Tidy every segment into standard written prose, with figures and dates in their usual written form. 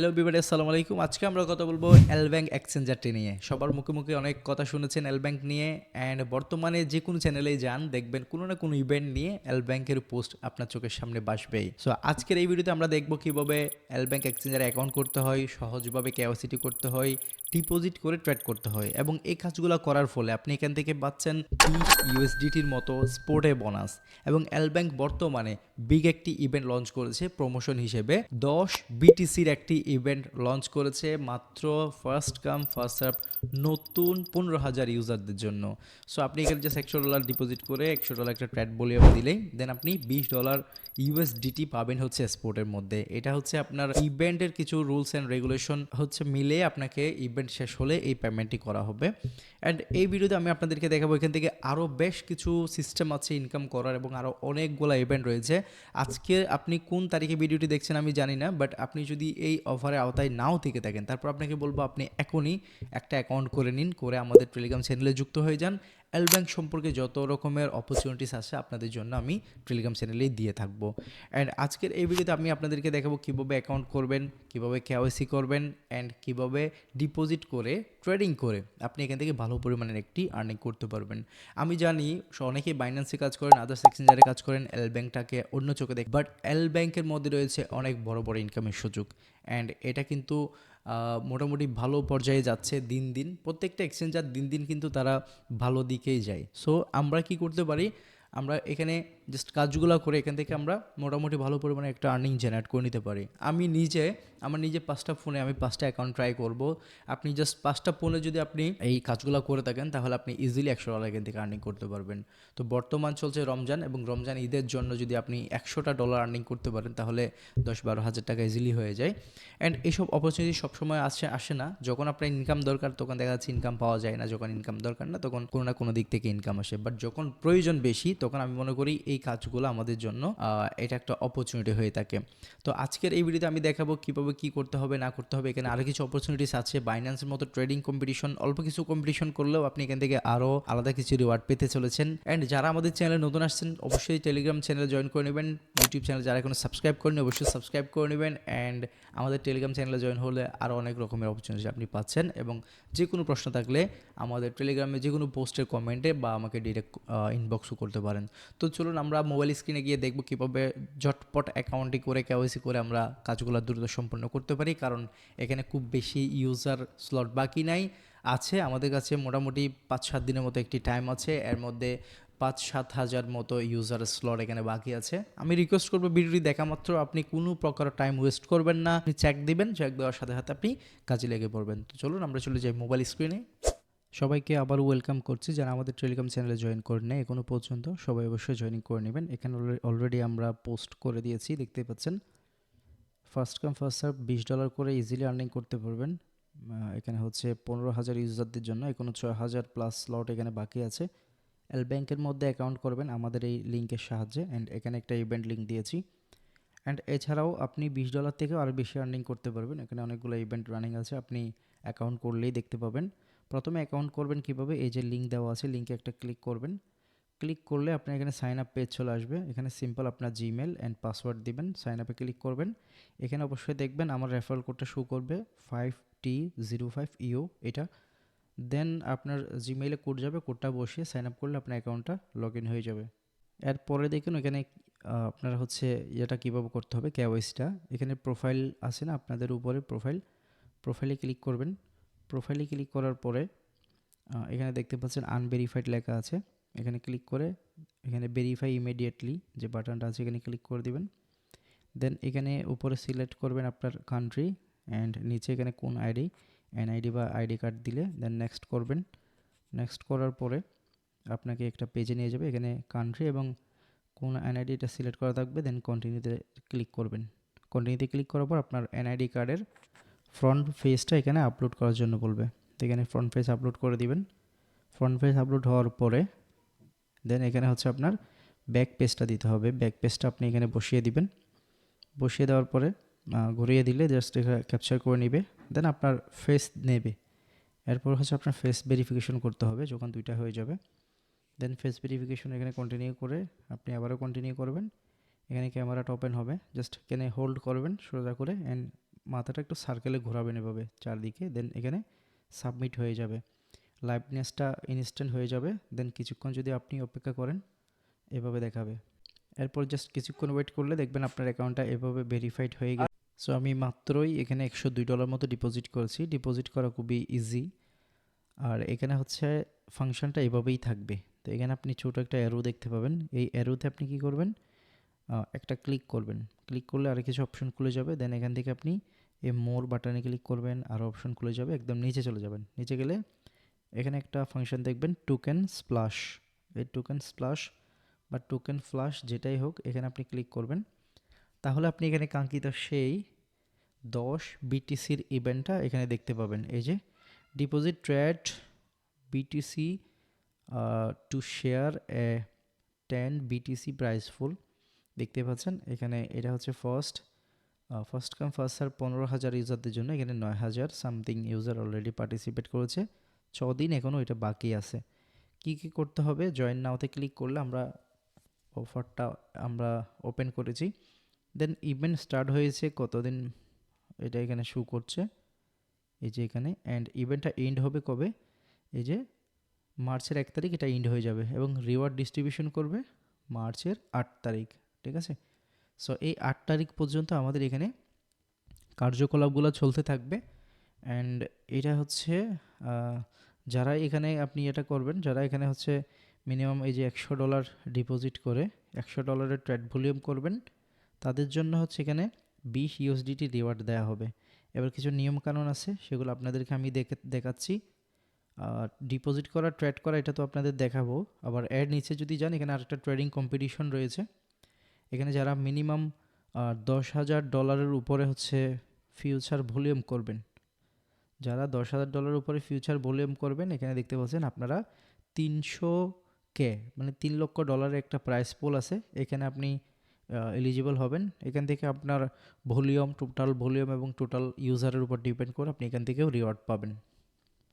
Hello everybody, আসসালামু আলাইকুম। আজকে আমরা কথা বলবো এল ব্যাংক এক্সচেঞ্জারটি নিয়ে। সবার মুখে মুখে অনেক কথা শুনেছেন এল ব্যাংক নিয়ে, অ্যান্ড বর্তমানে যে কোনো চ্যানেলেই যান দেখবেন কোনো না কোনো ইভেন্ট নিয়ে এল ব্যাংকের পোস্ট আপনার চোখের সামনে ভাসবেই। সো আজকের এই ভিডিওতে আমরা দেখব কিভাবে এল ব্যাংক এক্সচেঞ্জারে অ্যাকাউন্ট করতে হয়, সহজভাবে কেওয়াইসি করতে হয়, ডিপোজিট করে ট্রেড করতে হয়, এবং এই কাজগুলো করার ফলে আপনি এখান থেকে পাচ্ছেন 30 USDTর মতো স্পোর্টে বোনাস। এবং এল ব্যাংক বর্তমানে বিগ একটি ইভেন্ট লঞ্চ করেছে প্রমোশন হিসেবে। 10 BTCর একটি ইভেন্ট লঞ্চ করেছে মাত্র ফার্স্ট কাম ফার্স্ট সার্ভ নতুন 15,000 ইউজারদের জন্য। সো আপনি এখানে জাস্ট $100 ডিপোজিট করে $100 একটা ট্রেড ভলিউম দিলেই দেন আপনি $20 USDT পাবেন হচ্ছে স্পোর্টের মধ্যে। এটা হচ্ছে আপনার ইভেন্টের কিছু রুলস অ্যান্ড রেগুলেশন হচ্ছে মিলে আপনাকে ইভেন্ট শেষ হলে এই পেমেন্টটি করা হবে। অ্যান্ড এই ভিডিওতে আমি আপনাদেরকে দেখাবো এখান থেকে আরও বেশ কিছু সিস্টেম আছে ইনকাম করার, এবং আরও অনেকগুলো ইভেন্ট রয়েছে। আজকে আপনি কোন তারিখে ভিডিওটি দেখছেন আমি জানি না, বাট আপনি যদি এই অফারের আওতায় নাও থেকে থাকেন তারপর আপনাকে বলবো আপনি এখনই একটা অ্যাকাউন্ট করে নিন, করে আমাদের টেলিগ্রাম চ্যানেলে যুক্ত হয়ে যান। এল ব্যাংক সম্পর্কে যত রকমের অপরচুনিটিস আছে আপনাদের জন্য আমি টেলিগ্রাম চ্যানেলেই দিয়ে থাকবো। অ্যান্ড আজকের এই ভিডিওতে আমি আপনাদেরকে দেখাবো কীভাবে অ্যাকাউন্ট করবেন, কীভাবে কেওয়াইসি করবেন, অ্যান্ড কীভাবে ডিপোজিট করে ট্রেডিং করে আপনি এখান থেকে ভালো পরিমাণের একটি আর্নিং করতে পারবেন। আমি জানি অনেকেই বাইন্যান্সে কাজ করেন, আদার্স এক্সচেঞ্জারে কাজ করেন, এল ব্যাংকটাকে অন্য চোখে দেখ, বাট এল ব্যাংকের মধ্যে রয়েছে অনেক বড় বড় ইনকামের সুযোগ। অ্যান্ড এটা কিন্তু মোটামুটি ভালো পর্যায়ে যাচ্ছে দিন দিন। প্রত্যেকটা এক্সচেঞ্জার দিন দিন কিন্তু তারা ভালো দিকেই যায়। সো আমরা কি করতে পারি, আমরা এখানে জাস্ট কাজগুলো করে এখান থেকে আমরা মোটামুটি ভালো পরিমাণে একটা আর্নিং জেনারেট করে নিতে পারি। আমার নিজে 5টা ফোনে আমি 5টা অ্যাকাউন্ট ট্রাই করব। আপনি জাস্ট 5টা ফোনে যদি আপনি এই কাজগুলো করে থাকেন তাহলে আপনি ইজিলি $100 এখান থেকে আর্নিং করতে পারবেন। তো বর্তমান চলছে রমজান, এবং রমজান ঈদের জন্য যদি আপনি $100 আর্নিং করতে পারেন তাহলে 10-12 হাজার টাকা ইজিলি হয়ে যায়। অ্যান্ড এইসব অপরচুনিটি সবসময় আসে না। যখন আপনার ইনকাম দরকার তখন দেখা যাচ্ছে ইনকাম পাওয়া যায় না, যখন ইনকাম দরকার না তখন কোনো না কোনো দিক থেকে ইনকাম আসে। বাট যখন প্রয়োজন বেশি তখন আমি মনে করি এই কাজগুলো আমাদের জন্য এটা একটা অপরচুনিটি হয়ে থাকে। তো আজকের এই ভিডিওতে আমি দেখাবো কীভাবে কী করতে হবে না করতে হবে। এখানে আরও কিছু অপরচুনিটিস আছে। বাইন্যান্সের মতো ট্রেডিং কম্পিটিশন, অল্প কিছু কম্পিটিশন করলেও আপনি এখান থেকে আরও আলাদা কিছু রিওয়ার্ড পেতে চলেছেন। অ্যান্ড যারা আমাদের চ্যানেলে নতুন আসছেন অবশ্যই টেলিগ্রাম চ্যানেলে জয়েন করে নেবেন। ইউটিউব চ্যানেল যারা এখনো সাবস্ক্রাইব করেন অবশ্যই সাবস্ক্রাইব করে নেবেন। অ্যান্ড আমাদের টেলিগ্রাম চ্যানেলে জয়েন হলে আরও অনেক রকমের অপরচুনিটি আপনি পাচ্ছেন। এবং যে কোনো প্রশ্ন থাকলে আমাদের টেলিগ্রামে যে কোনো পোস্টের কমেন্টে বা আমাকে ডিরেক্ট ইনবক্সও করতে পারেন। তো চলুন আমরা মোবাইল স্ক্রিনে গিয়ে দেখব কীভাবে ঝটপট অ্যাকাউন্টটি করে কেওয়াইসি করে আমরা কাজগুলো দ্রুত সম্পন্ন করতে পারি। কারণ এখানে খুব বেশি ইউজার স্লট বাকি নাই, আছে আমাদের কাছে মোটামুটি 5-7 দিনের মতো একটি টাইম আছে। এর মধ্যে 5-7 হাজার মতো ইউজার স্লট এখানে বাকি আছে। আমি রিকোয়েস্ট করবো ভিডিওটি দেখা মাত্র আপনি কোনো প্রকার টাইম ওয়েস্ট করবেন না, আপনি চেক দিবেন, চেক দেওয়ার সাথে সাথে আপনি কাজে লেগে পড়বেন। তো চলুন আমরা চলে যাই মোবাইল স্ক্রিনে। সবাইকে আবার ওয়েলকাম করছি যারা আমাদের টেলিগ্রাম চ্যানেলে জয়েন করে নেয় এখনও পর্যন্ত, সবাই অবশ্যই জয়েনিং করে নেবেন। এখানে অলরেডি আমরা পোস্ট করে দিয়েছি, দেখতে পাচ্ছেন। ফার্স্ট কাম ফার্স্ট সার্ভ $20 করে ইজিলি আর্নিং করতে পারবেন। এখানে হচ্ছে 15,000 ইউজারদের জন্য এখনও 6,000 প্লাস স্লট এখানে বাকি আছে। এল ব্যাংকের মধ্যে অ্যাকাউন্ট করবেন আমাদের এই লিঙ্কের সাহায্যে। অ্যান্ড এখানে একটা ইভেন্ট লিঙ্ক দিয়েছি। অ্যান্ড এছাড়াও আপনি $20 থেকেও আরও বেশি আর্নিং করতে পারবেন। এখানে অনেকগুলো ইভেন্ট রানিং আছে, আপনি অ্যাকাউন্ট করলেই দেখতে পাবেন। প্রথমে অ্যাকাউন্ট করবেন কীভাবে, এই যে লিঙ্ক দেওয়া আছে লিঙ্কে একটা ক্লিক করবেন। ক্লিক করলে আপনার এখানে সাইন আপ পেজ চলে আসবে। এখানে সিম্পল আপনার জিমেল অ্যান্ড পাসওয়ার্ড দিবেন, সাইন আপে ক্লিক করবেন। এখানে অবশ্যই দেখবেন আমার রেফারেল কোডটা শো করবে 5T05EU এটা। দেন আপনার জিমেইলে কোড যাবে, কোডটা বসিয়ে সাইন আপ করলে আপনার অ্যাকাউন্টটা লগ ইন হয়ে যাবে। এরপরে দেখুন এখানে আপনার হচ্ছে এটা কীভাবে করতে হবে কেওয়াইসিটা। এখানে প্রোফাইল আছে না আপনাদের উপরে, প্রোফাইলে ক্লিক করবেন। প্রোফাইলে ক্লিক করার পরে এখানে দেখতে পাচ্ছেন আনভেরিফাইড লেখা আছে, এখানে ক্লিক করে এখানে ভেরিফাই ইমিডিয়েটলি যে বাটনটা আছে এখানে ক্লিক করে দিবেন। দেন এখানে উপরে সিলেক্ট করবেন আপনার কান্ট্রি, অ্যান্ড নিচে এখানে কোন আইডি, এনআইডি বা আইডি কার্ড দিলে দেন নেক্সট করবেন। নেক্সট করার পরে আপনাকে একটা পেজে নিয়ে যাবে, এখানে কান্ট্রি এবং কোন এনআইডি এটা সিলেক্ট করা থাকবে। দেন কন্টিনিউতে ক্লিক করবেন। কন্টিনিউতে ক্লিক করার পর আপনার এনআইডি কার্ডের ফ্রন্ট পেজটা এখানে আপলোড করার জন্য বলবে, তো এখানে ফ্রন্ট পেজ আপলোড করে দিবেন। ফ্রন্ট পেজ আপলোড হওয়ার পরে দেন এখানে হচ্ছে আপনার ব্যাক পেজটা দিতে হবে। ব্যাক পেজটা আপনি এখানে বসিয়ে দিবেন। বসিয়ে দেওয়ার পরে ঘুরিয়ে দিলে জাস্ট এটা ক্যাপচার করে নেবে। দেন আপনার ফেস নেবে। এরপর হচ্ছে আপনার ফেস ভেরিফিকেশন করতে হবে যখন দুইটা হয়ে যাবে। দেন ফেস ভেরিফিকেশন এখানে কন্টিনিউ করে আপনি আবারও কন্টিনিউ করবেন। এখানে ক্যামেরাটা ওপেন হবে, জাস্ট এখানে হোল্ড করবেন সোজা করে, অ্যান্ড মাথাটা একটু সার্কেলে ঘোরাবেন এভাবে চারদিকে, দেন এখানে সাবমিট হয়ে যাবে, লাইভনেসটা ইনস্ট্যান্ট হয়ে যাবে। দেন কিছুক্ষণ যদি আপনি অপেক্ষা করেন এভাবে দেখাবে। এরপর জাস্ট কিছুক্ষণ ওয়েট করলে দেখবেন আপনার অ্যাকাউন্টটা এভাবে ভেরিফাইড হয়ে গেছে। সো আমি মাত্রই এখানে $102 মতো ডিপোজিট করেছি। ডিপোজিট করা খুবই ইজি। আর এখানে হচ্ছে ফাংশনটা এভাবেই থাকবে। তো এখানে আপনি ছোটো একটা অ্যারো দেখতে পাবেন। এই অ্যারোতে আপনি কি করবেন, একটা ক্লিক করবেন। ক্লিক করলে আরও কিছু অপশন খুলে যাবে। দেন এখান থেকে আপনি এই মোর বাটনে ক্লিক করবেন, আরও অপশন খুলে যাবে, একদম নিচে চলে যাবেন। নিচে গেলে এখানে একটা ফাংশন দেখবেন টোকেন স্প্লাশ। এই টোকেন স্প্লাশ বা টোকেন ফ্লাশ যেটাই হোক, এখানে আপনি ক্লিক করবেন। তাহলে আপনি এখানে কাঙ্ক্ষিত সেই 10 বিটিসির ইভেন্টটা এখানে দেখতে পাবেন। এই যে deposit trade BTC to share এ 10 বিটিসি প্রাইস ফুল দেখতে পাচ্ছেন এখানে। এটা হচ্ছে ফার্স্ট কাম ফার্স্ট সার্ভ 15,000 ইউজারদের জন্য। এখানে 9,000 সামথিং ইউজার অলরেডি পার্টিসিপেট করেছে। 6 দিন এখনও এটা বাকি আছে। কি করতে হবে, জয়েন নাওতে ক্লিক করলে আমরা অফারটা আমরা ওপেন করেছি। দেন ইভেন্ট স্টার্ট হয়েছে কতদিন এটা এখানে শো করছে, এই যে এখানে। অ্যান্ড ইভেন্টটা এন্ড হবে কবে, এই যে মার্চের 1 তারিখ এটা এন্ড হয়ে যাবে। এবং রিওয়ার্ড ডিস্ট্রিবিউশন করবে মার্চের 8 তারিখ, ঠিক আছে। সো এই 8 তারিখ পর্যন্ত আমাদের এখানে কার্যকলাপগুলো চলতে থাকবে। অ্যান্ড এটা হচ্ছে যারা এখানে আপনি এটা করবেন, যারা এখানে হচ্ছে মিনিমাম এই যে $100 ডিপোজিট করে $100 ট্রেড ভলিউম করবেন, তাদের জন্য হচ্ছে এখানে 20 USDT রিওয়ার্ড দেওয়া হবে। এবার কিছু নিয়মকানুন আছে, সেগুলো আপনাদেরকে আমি দেখাচ্ছি। ডিপোজিট করা, ট্রেড করা এটা তো আপনাদের দেখাবো। আবার এর নিচে যদি যান, এখানে আরেকটা ট্রেডিং কম্পিটিশন রয়েছে। এখানে যারা মিনিমাম $10,000 উপরে হচ্ছে ফিউচার ভলিউম করবেন, যারা $10,000 উপরে ফিউচার ভলিউম করবেন, এখানে দেখতে পাচ্ছেন আপনারা 300K মানে $3 লক্ষ একটা প্রাইস পুল আছে। এখানে আপনি এলিজিবল হবেন। এখান থেকে আপনার ভলিউম, টোটাল ভলিউম এবং টোটাল ইউজারের উপর ডিপেন্ড করে আপনি এখান থেকেও রিওয়ার্ড পাবেন,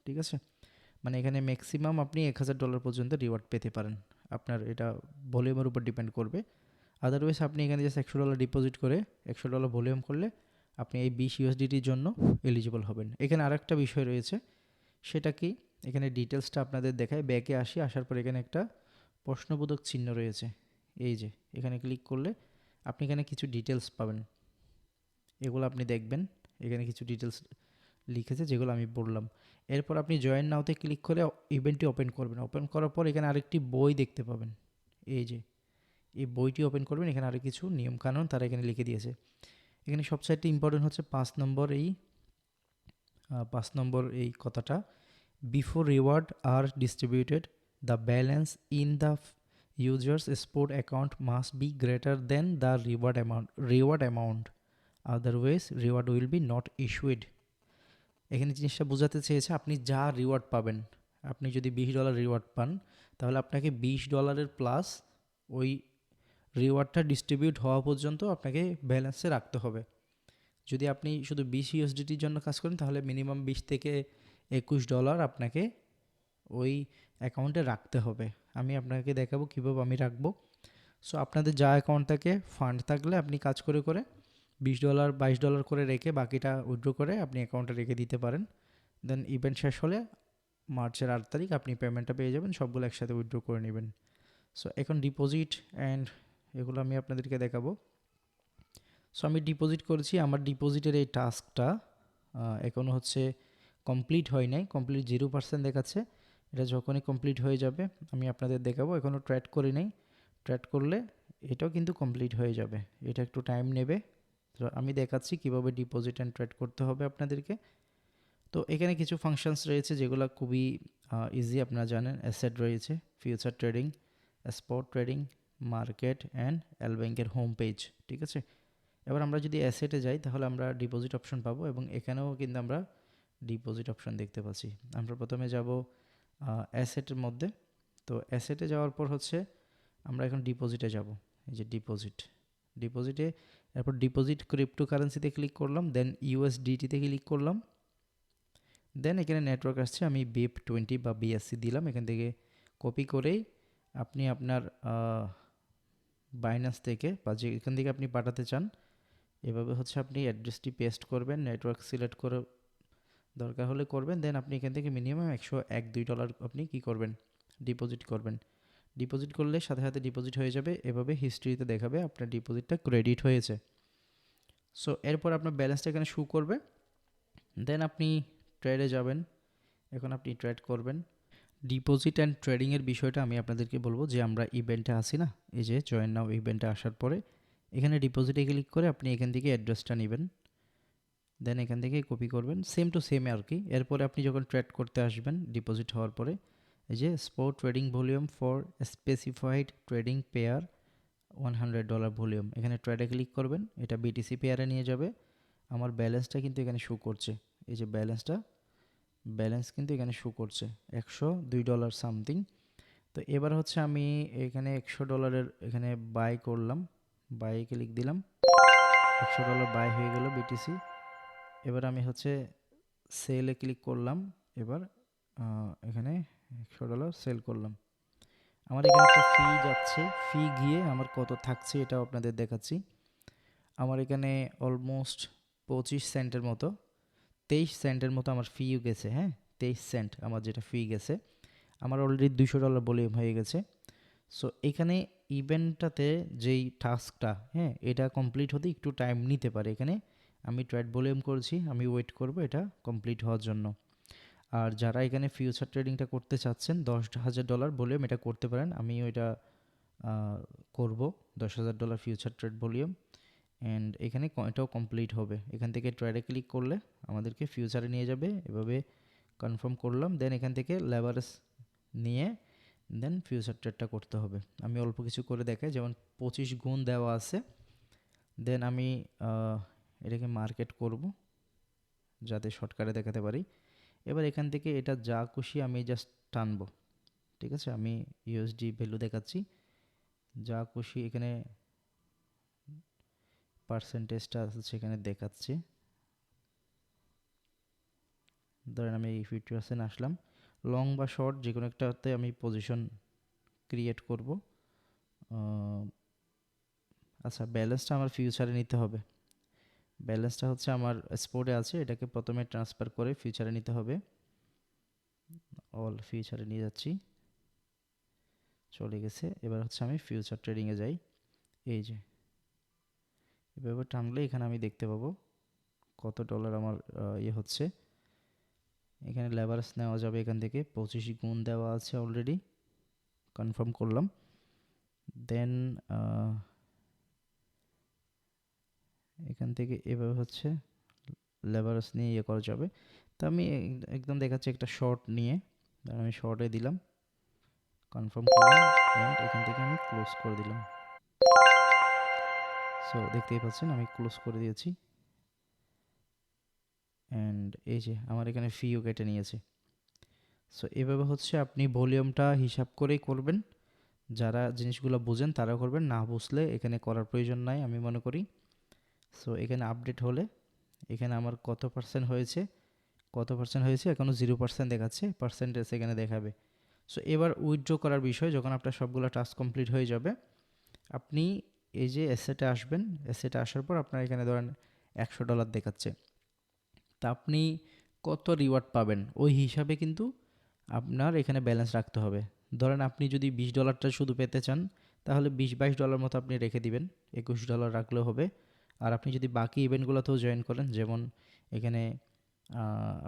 ঠিক আছে। মানে এখানে ম্যাক্সিমাম আপনি $1,000 পর্যন্ত রিওয়ার্ড পেতে পারেন। আপনার এটা ভলিউমের উপর ডিপেন্ড করবে। আদারওয়াইজ আপনি এখানে জাস্ট $100 ডিপোজিট করে $100 ভলিউম করলে আপনি এই 20 USDTর জন্য এলিজিবল হবেন। এখানে আরেকটা বিষয় রয়েছে, সেটা কি, এখানে ডিটেলসটা আপনাদের দেখায়। ব্যাকে আসার পর এখানে একটা প্রশ্নবোধক চিহ্ন রয়েছে। এই যে এখানে ক্লিক করলে আপনি এখানে কিছু ডিটেলস পাবেন, এগুলো আপনি দেখবেন। এখানে কিছু ডিটেলস লিখেছে যেগুলো আমি বললাম। এরপর আপনি জয়েন নাওতে ক্লিক করে ইভেন্টটি ওপেন করবেন। ওপেন করার পর এখানে আরেকটি বই দেখতে পাবেন। এই যে এই বইটি ওপেন করবেন, এখানে আরও কিছু নিয়মকানুন তারা এখানে লিখে দিয়েছে। এখানে সবচাইতে ইম্পর্টেন্ট হচ্ছে 5 নম্বর এই কথাটা, before reward are distributed the balance in the users spot account must be greater than the reward amount otherwise reward will be not issued. এখানে জিনিসটা বোঝাতে চেয়েছে, আপনি যা রিওয়ার্ড পাবেন, আপনি যদি $20 রিওয়ার্ড পান, তাহলে আপনাকে $20 প্লাস ওই রিওয়ার্ডটা ডিস্ট্রিবিউট হওয়া পর্যন্ত আপনাকে ব্যালেন্সে রাখতে হবে। যদি আপনি শুধু 20 USDTর জন্য কাজ করেন, তাহলে মিনিমাম $20 থেকে $21 আপনাকে ওই অ্যাকাউন্টে রাখতে হবে। আমি আপনাকে দেখাবো কীভাবে আমি রাখবো। সো আপনাদের যা অ্যাকাউন্ট থাকে, ফান্ড থাকলে আপনি কাজ করে $20 $22 করে রেখে বাকিটা উইথড্র করে আপনি অ্যাকাউন্টে রেখে দিতে পারেন। দেন ইভেন্ট শেষ হলে মার্চের 8 তারিখ আপনি পেমেন্টটা পেয়ে যাবেন, সবগুলো একসাথে উইথড্র করে নেবেন। সো এখন ডিপোজিট অ্যান্ড এগুলো আমি আপনাদেরকে দেখাবো। সো আমি ডিপোজিট করেছি, আমার ডিপোজিটের এই টাস্কটা এখনও হচ্ছে কমপ্লিট হয় নাই, কমপ্লিট 0% দেখাচ্ছে। এটা যখনই কমপ্লিট হয়ে যাবে আমি আপনাদের দেখাবো। এখনও ট্রেড করি নাই, ট্রেড করলে এটাও কিন্তু কমপ্লিট হয়ে যাবে। এটা একটু টাইম নেবে। তো আমি দেখাচ্ছি কীভাবে ডিপোজিট অ্যান্ড ট্রেড করতে হবে আপনাদেরকে। তো এখানে কিছু ফাংশনস রয়েছে যেগুলো খুবই ইজি, আপনারা জানেন। অ্যাসেট রয়েছে, future trading, spot trading, market and এলব্যাংকের হোম পেজ, ঠিক আছে। এবার আমরা যদি অ্যাসেটে যাই, তাহলে আমরা ডিপোজিট অপশন পাবো এবং এখানেও কিন্তু আমরা ডিপোজিট অপশন দেখতে পাচ্ছি। আমরা প্রথমে যাব অ্যাসেটের মধ্যে। তো অ্যাসেটে যাওয়ার পর হচ্ছে আমরা এখন ডিপোজিটে যাব। এই যে ডিপোজিটে, এরপর ডিপোজিট ক্রিপ্টোকারেন্সিতে ক্লিক করলাম, দেন USDTতে ক্লিক করলাম। দেন এখানে নেটওয়ার্ক আসছে, আমি BIP20 বা BSC দিলাম। এখান থেকে কপি করেই আপনি আপনার বাইন্যান্স থেকে বা যেখান থেকে আপনি পাঠাতে চান এভাবে হচ্ছে আপনি অ্যাড্রেসটি পেস্ট করবেন, নেটওয়ার্ক সিলেক্ট করে দরকার হলে করবেন। দেন আপনি এখান থেকে মিনিমাম $102 আপনি কী করবেন, ডিপোজিট করবেন। ডিপোজিট করলে সাথে সাথে ডিপোজিট হয়ে যাবে, এভাবে হিস্ট্রিতে দেখাবে আপনার ডিপোজিটটা ক্রেডিট হয়েছে। সো এরপর আপনার ব্যালেন্সটা এখানে শো করবে। দেন আপনি ট্রেডে যাবেন, এখন আপনি ট্রেড করবেন। ডিপোজিট অ্যান্ড ট্রেডিংয়ের বিষয়টা আমি আপনাদেরকে বলবো যে আমরা ইভেন্টে আসি না, এই যে জয়েন নাও ইভেন্টে আসার পরে এখানে ডিপোজিটে ক্লিক করে আপনি এখান থেকে অ্যাড্রেসটা নেবেন। দেন এখান থেকে কপি করবেন, সেম টু সেম আর কি। এরপরে আপনি যখন ট্রেড করতে আসবেন ডিপোজিট হওয়ার পরে এই যে spot trading volume for specified trading pair $100 volume, এখানে ট্রেডে ক্লিক করবেন, এটা বিটিসি পেয়ারে নিয়ে যাবে। আমার ব্যালেন্সটা কিন্তু এখানে শো করছে, এই যে ব্যালেন্স কিন্তু এখানে শো করছে $102 সামথিং। তো এবার হচ্ছে আমি এখানে $100 এখানে বাই করলাম, বাই ক্লিক দিলাম, $100 বাই হয়ে গেল বিটিসি। এবার আমি হচ্ছে সেলে ক্লিক করলাম, এবার এখানে $100 সেল করলাম। আমার এখানে একটা ফি যাচ্ছে, ফি গিয়ে আমার কত থাকছে এটাও আপনাদের দেখাচ্ছি। আমার এখানে অলমোস্ট 25 সেন্টের মতো, 23 সেন্টের মতো আমার ফিও গেছে। হ্যাঁ, 23 সেন্ট আমার যেটা ফি গেছে। আমার অলরেডি $200 ভলিউম হয়ে গেছে। সো এখানে ইভেন্টটাতে যেই টাস্কটা, হ্যাঁ, এটা কমপ্লিট হতে একটু টাইম নিতে পারে। এখানে আমি ট্রেড ভলিউম করছি, আমি ওয়েট করব এটা কমপ্লিট হওয়ার জন্য। আর যারা এখানে ফিউচার ট্রেডিংটা করতে চাচ্ছেন $10,000 ভলিউম এটা করতে পারেন, আমিও এটা করব। $10,000 ফিউচার ট্রেড ভলিউম অ্যান্ড এখানে এটাও কমপ্লিট হবে। এখান থেকে ট্রেডে ক্লিক করলে আমাদেরকে ফিউচারে নিয়ে যাবে, এভাবে কনফার্ম করলাম। দেন এখান থেকে লেভারেজ নিয়ে দেন ফিউচার ট্রেডটা করতে হবে। আমি অল্প কিছু করে দেখাই, যেমন 25 গুণ দেওয়া আছে। দেন আমি এটাকে মার্কেট করব যাতে শর্টকাটে দেখাতে পারি। এবার এখান থেকে এটা যা খুশি আমি জাস্ট টানবো, ঠিক আছে। আমি ইউএসডি ভ্যালু দেখাচ্ছি, যা খুশি এখানে পার্সেন্টেজটা আছে সেখানে দেখাচ্ছি। ধরেন আমি এই 50% আসলাম, লং বা শর্ট যে কোনো একটাতে আমি পজিশন ক্রিয়েট করব। আচ্ছা, ব্যালেন্সটা আমার ফিউচারে নিতে হবে। ব্যালেন্সটা হচ্ছে আমার স্পোর্টে আছে, এটাকে প্রথমে ট্রান্সফার করে ফিউচারে নিতে হবে। অল ফিউচারে নিয়ে যাচ্ছি, চলে গেছে। এবার হচ্ছে আমি ফিউচার ট্রেডিংয়ে যাই, এই যে এভাবে টানলে এখানে আমি দেখতে পাবো কত ডলার আমার ইয়ে হচ্ছে। এখানে লেভারেজ নেওয়া যাবে, এখান থেকে 25 গুণ দেওয়া আছে অলরেডি, কনফার্ম করলাম। দেন এখান থেকে এভাবে হচ্ছে লেভারেজ নিয়ে ইয়ে করা যাবে। তো আমি একদম দেখাচ্ছি একটা শর্ট নিয়ে, আমি শর্টে দিলাম, কনফার্ম করলাম অ্যান্ড এখান থেকে আমি ক্লোজ করে দিলাম। সো দেখতেই পাচ্ছেন আমি ক্লোজ করে দিয়েছি অ্যান্ড এই যে আমার এখানে ফিও কেটে নিয়েছে। সো এভাবে হচ্ছে আপনি ভলিউমটা হিসাব করেই করবেন। যারা জিনিসগুলো বোঝেন তারা করবেন, না বুঝলে এখানে করার প্রয়োজন নাই আমি মনে করি। সো এখানে আপডেট হলে এখানে আমার কত পার্সেন্ট হয়েছে এখনও 0% দেখাচ্ছে, পার্সেন্টেজ এখানে দেখাবে। সো এবার উইথড্র করার বিষয়, যখন আপনার সবগুলো টাস্ক কমপ্লিট হয়ে যাবে আপনি এই যে অ্যাসেটে আসবেন, অ্যাসেটে আসার পর আপনার এখানে ধরেন $100 দেখাচ্ছে। তা আপনি কত রিওয়ার্ড পাবেন ওই হিসাবে কিন্তু আপনার এখানে ব্যালেন্স রাখতে হবে। ধরেন আপনি যদি $20টা শুধু পেতে চান তাহলে $20-22 মতো আপনি রেখে দিবেন, $21 রাখলেও হবে। আর আপনি যদি বাকি ইভেন্টগুলোতেও জয়েন করেন, যেমন এখানে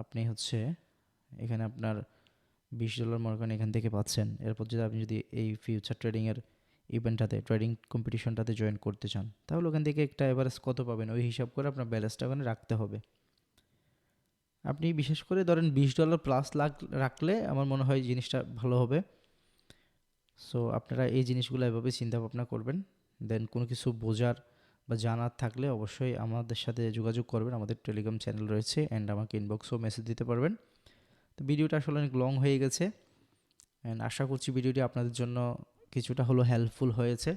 আপনি হচ্ছে এখানে আপনার $20 মনে করেন এখান থেকে পাচ্ছেন। এরপর যদি আপনি যদি এই ফিউচার ট্রেডিংয়ের ইভেন্টটাতে ট্রেডিং কম্পিটিশনটাতে জয়েন করতে চান তাহলে ওখান থেকে একটা এভারেজ কত পাবেন ওই হিসাব করে আপনার ব্যালেন্সটা ওখানে রাখতে হবে। আপনি বিশেষ করে ধরেন $20 প্লাস রাখলে আমার মনে হয় জিনিসটা ভালো হবে। সো আপনারা এই জিনিসগুলো এভাবে চিন্তা ভাবনা করবেন। দেন কোনো কিছু বোঝার বা জানার থাকলে অবশ্যই আমাদের সাথে যোগাযোগ করবেন, আমাদের টেলিগ্রাম চ্যানেল রয়েছে অ্যান্ড আমাকে ইনবক্সেও মেসেজ দিতে পারবেন। তো ভিডিওটা আসলে অনেক লং হয়ে গেছে অ্যান্ড আশা করছি ভিডিওটি আপনাদের জন্য কিছুটা হলো হেল্পফুল হয়েছে।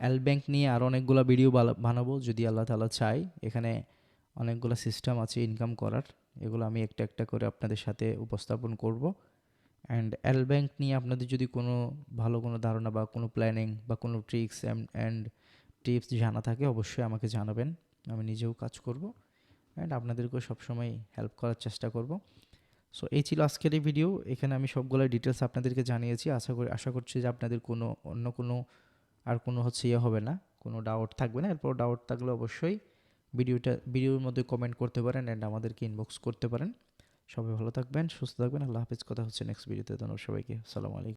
এল ব্যাংক নিয়ে আরও অনেকগুলো ভিডিও বানাবো যদি আল্লাহ তাআলা চায়। এখানে অনেকগুলো সিস্টেম আছে ইনকাম করার, এগুলো আমি একটা একটা করে আপনাদের সাথে উপস্থাপন করব। অ্যান্ড এল ব্যাংক নিয়ে আপনাদের যদি কোনো ভালো কোনো ধারণা বা কোনো প্ল্যানিং বা কোনো ট্রিক্স অ্যান্ড টিপস জানা থাকে অবশ্যই আমাকে জানাবেন, আমি নিজেও কাজ করব অ্যান্ড আপনাদেরকেও সবসময় হেল্প করার চেষ্টা করব। সো এই ছিল আজকের এই ভিডিও। এখানে আমি সবগুলো ডিটেলস আপনাদেরকে জানিয়েছি। আশা করছি যে আপনাদের অন্য কোনো আর কোনো হবে না, কোনো ডাউট থাকবে না। এরপর ডাউট থাকলে অবশ্যই ভিডিওর মধ্যে কমেন্ট করতে পারেন অ্যান্ড আমাদেরকে ইনবক্স করতে পারেন। সবাই ভালো থাকবেন, সুস্থ থাকবেন। আল্লাহ হাফেজ। কথা হচ্ছে নেক্সট ভিডিওতে। ধন্যবাদ সবাইকে। আসসালামু আলাইকুম।